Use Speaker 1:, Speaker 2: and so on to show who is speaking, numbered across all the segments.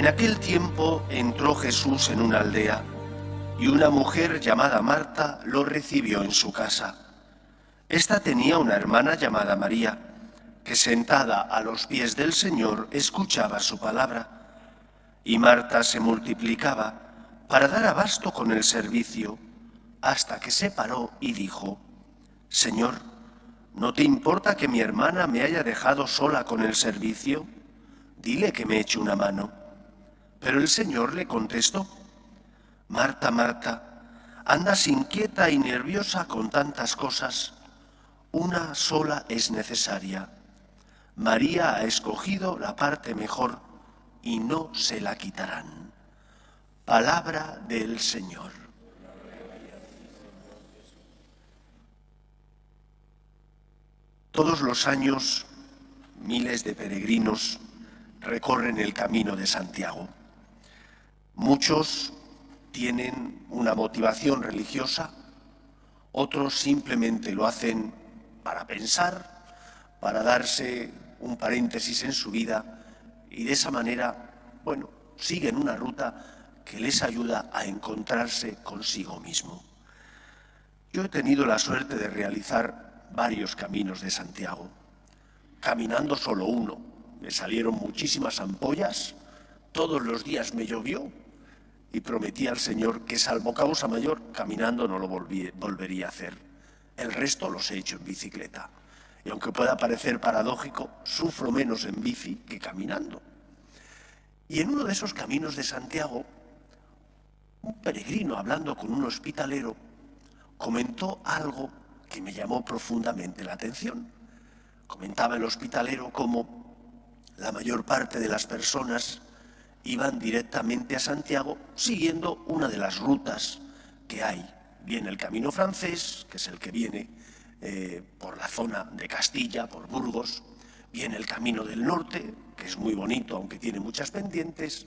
Speaker 1: En aquel tiempo entró Jesús en una aldea y una mujer llamada Marta lo recibió en su casa. Esta tenía una hermana llamada María, que sentada a los pies del Señor escuchaba su palabra. Y Marta se multiplicaba para dar abasto con el servicio, hasta que se paró y dijo: Señor, ¿no te importa que mi hermana me haya dejado sola con el servicio? Dile que me eche una mano. Pero el Señor le contestó: Marta, Marta, andas inquieta y nerviosa con tantas cosas. Una sola es necesaria. María ha escogido la parte mejor y no se la quitarán. Palabra del Señor. Todos los años, miles de peregrinos recorren el camino de Santiago. Muchos tienen una motivación religiosa, otros simplemente lo hacen para pensar, para darse un paréntesis en su vida y de esa manera, siguen una ruta que les ayuda a encontrarse consigo mismo. Yo he tenido la suerte de realizar varios caminos de Santiago, caminando solo uno. Me salieron muchísimas ampollas, todos los días me llovió y prometí al Señor que, salvo causa mayor, caminando no lo volvería a hacer. El resto los he hecho en bicicleta. Y aunque pueda parecer paradójico, sufro menos en bici que caminando. Y en uno de esos caminos de Santiago, un peregrino, hablando con un hospitalero, comentó algo que me llamó profundamente la atención. Comentaba el hospitalero cómo la mayor parte de las personas iban directamente a Santiago siguiendo una de las rutas que hay. Bien el camino francés, que es el que viene por la zona de Castilla, por Burgos, bien el camino del norte, que es muy bonito aunque tiene muchas pendientes,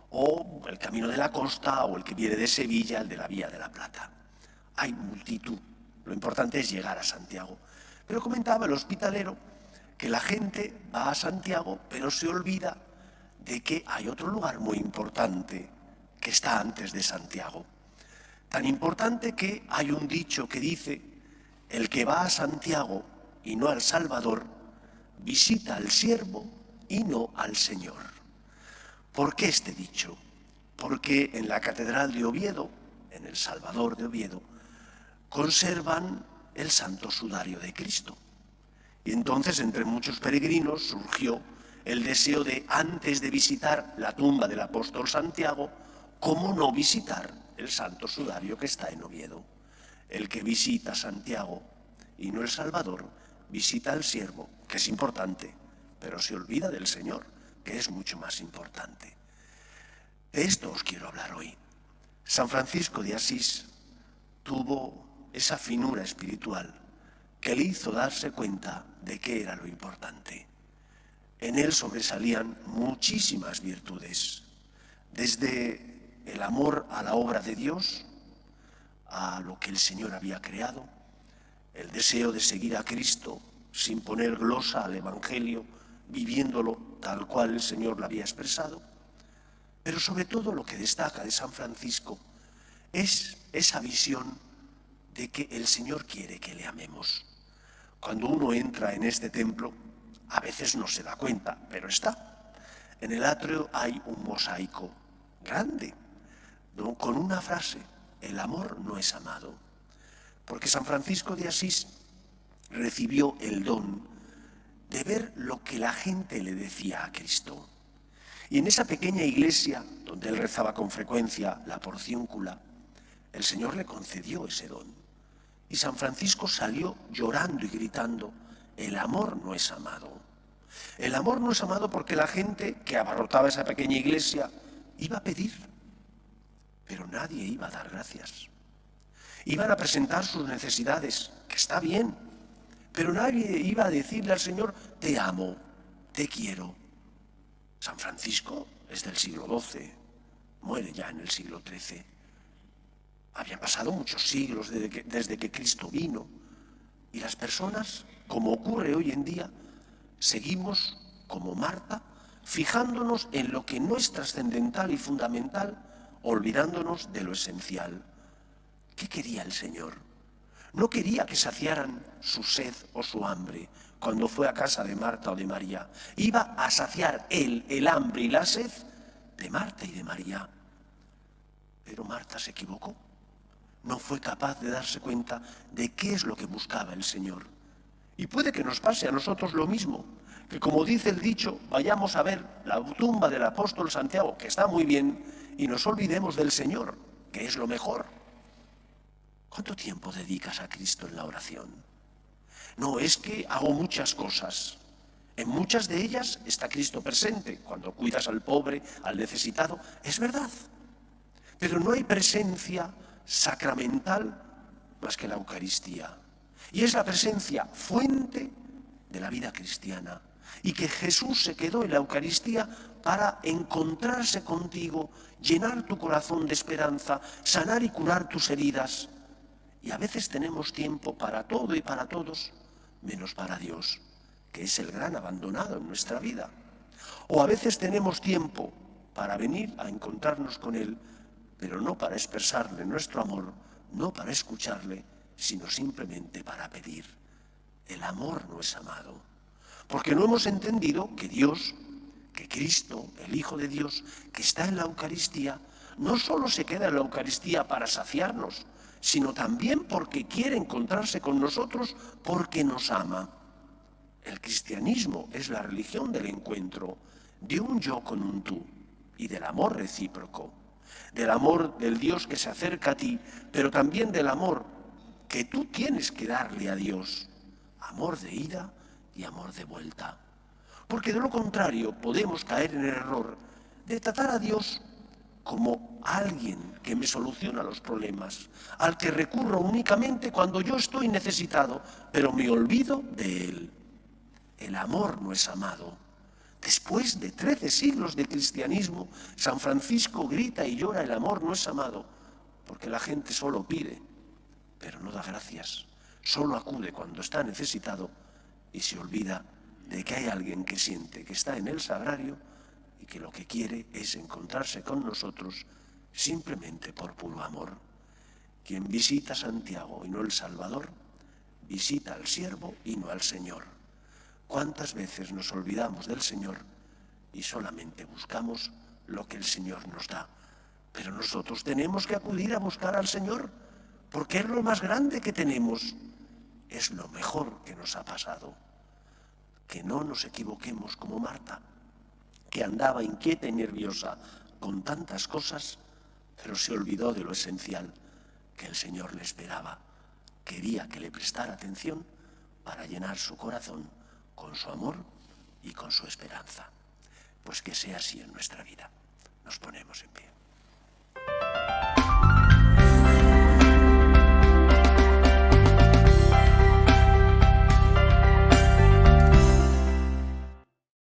Speaker 1: o el camino de la costa, o el que viene de Sevilla, el de la Vía de la Plata. Hay multitud, lo importante es llegar a Santiago. Pero comentaba el hospitalero que la gente va a Santiago, pero se olvida de que hay otro lugar muy importante que está antes de Santiago. Tan importante que hay un dicho que dice: el que va a Santiago y no al Salvador, visita al siervo y no al Señor. ¿Por qué este dicho? Porque en la Catedral de Oviedo, en el Salvador de Oviedo, conservan el Santo Sudario de Cristo. Y entonces entre muchos peregrinos surgió el deseo de, antes de visitar la tumba del apóstol Santiago, ¿cómo no visitar el Santo Sudario que está en Oviedo? El que visita Santiago y no el Salvador, visita al siervo, que es importante, pero se olvida del Señor, que es mucho más importante. De esto os quiero hablar hoy. San Francisco de Asís tuvo esa finura espiritual que le hizo darse cuenta de qué era lo importante. En él sobresalían muchísimas virtudes, desde el amor a la obra de Dios, a lo que el Señor había creado, el deseo de seguir a Cristo sin poner glosa al Evangelio, viviéndolo tal cual el Señor lo había expresado. Pero sobre todo lo que destaca de San Francisco es esa visión de que el Señor quiere que le amemos. Cuando uno entra en este templo, a veces no se da cuenta, pero está. En el atrio hay un mosaico grande, con una frase: el amor no es amado. Porque San Francisco de Asís recibió el don de ver lo que la gente le decía a Cristo. Y en esa pequeña iglesia, donde él rezaba con frecuencia la porciúncula, el Señor le concedió ese don. Y San Francisco salió llorando y gritando: el amor no es amado. El amor no es amado porque la gente que abarrotaba esa pequeña iglesia iba a pedir, pero nadie iba a dar gracias. Iban a presentar sus necesidades, que está bien, pero nadie iba a decirle al Señor: te amo, te quiero. San Francisco es del siglo XII, muere ya en el siglo XIII. Habían pasado muchos siglos desde que Cristo vino, y las personas, como ocurre hoy en día, seguimos como Marta fijándonos en lo que no es trascendental y fundamental, olvidándonos de lo esencial. ¿Qué quería el Señor? No quería que saciaran su sed o su hambre cuando fue a casa de Marta o de María. Iba a saciar él el hambre y la sed de Marta y de María. Pero Marta se equivocó. No fue capaz de darse cuenta de qué es lo que buscaba el Señor. Y puede que nos pase a nosotros lo mismo, que como dice el dicho, vayamos a ver la tumba del apóstol Santiago, que está muy bien, y nos olvidemos del Señor, que es lo mejor. ¿Cuánto tiempo dedicas a Cristo en la oración? No, es que hago muchas cosas. En muchas de ellas está Cristo presente, cuando cuidas al pobre, al necesitado. Es verdad, pero no hay presencia sacramental más que la Eucaristía. Y es la presencia fuente de la vida cristiana. Y que Jesús se quedó en la Eucaristía para encontrarse contigo, llenar tu corazón de esperanza, sanar y curar tus heridas. Y a veces tenemos tiempo para todo y para todos, menos para Dios, que es el gran abandonado en nuestra vida. O a veces tenemos tiempo para venir a encontrarnos con Él, pero no para expresarle nuestro amor, no para escucharle, sino simplemente para pedir. El amor no es amado, porque no hemos entendido que Dios, que Cristo, el Hijo de Dios, que está en la Eucaristía, no solo se queda en la Eucaristía para saciarnos, sino también porque quiere encontrarse con nosotros, porque nos ama. El cristianismo es la religión del encuentro, de un yo con un tú, y del amor recíproco, del amor del Dios que se acerca a ti, pero también del amor que tú tienes que darle a Dios, amor de ida y amor de vuelta. Porque de lo contrario podemos caer en el error de tratar a Dios como alguien que me soluciona los problemas, al que recurro únicamente cuando yo estoy necesitado, pero me olvido de Él. El amor no es amado. Después de 13 siglos de cristianismo, San Francisco grita y llora: el amor no es amado, porque la gente solo pide, pero no da gracias, solo acude cuando está necesitado y se olvida de que hay alguien que siente que está en el sagrario y que lo que quiere es encontrarse con nosotros simplemente por puro amor. Quien visita a Santiago y no el Salvador, visita al siervo y no al Señor. ¿Cuántas veces nos olvidamos del Señor y solamente buscamos lo que el Señor nos da? Pero nosotros tenemos que acudir a buscar al Señor, porque es lo más grande que tenemos, es lo mejor que nos ha pasado. Que no nos equivoquemos como Marta, que andaba inquieta y nerviosa con tantas cosas, pero se olvidó de lo esencial, que el Señor le esperaba. Quería que le prestara atención para llenar su corazón con su amor y con su esperanza. Pues que sea así en nuestra vida. Nos ponemos en pie.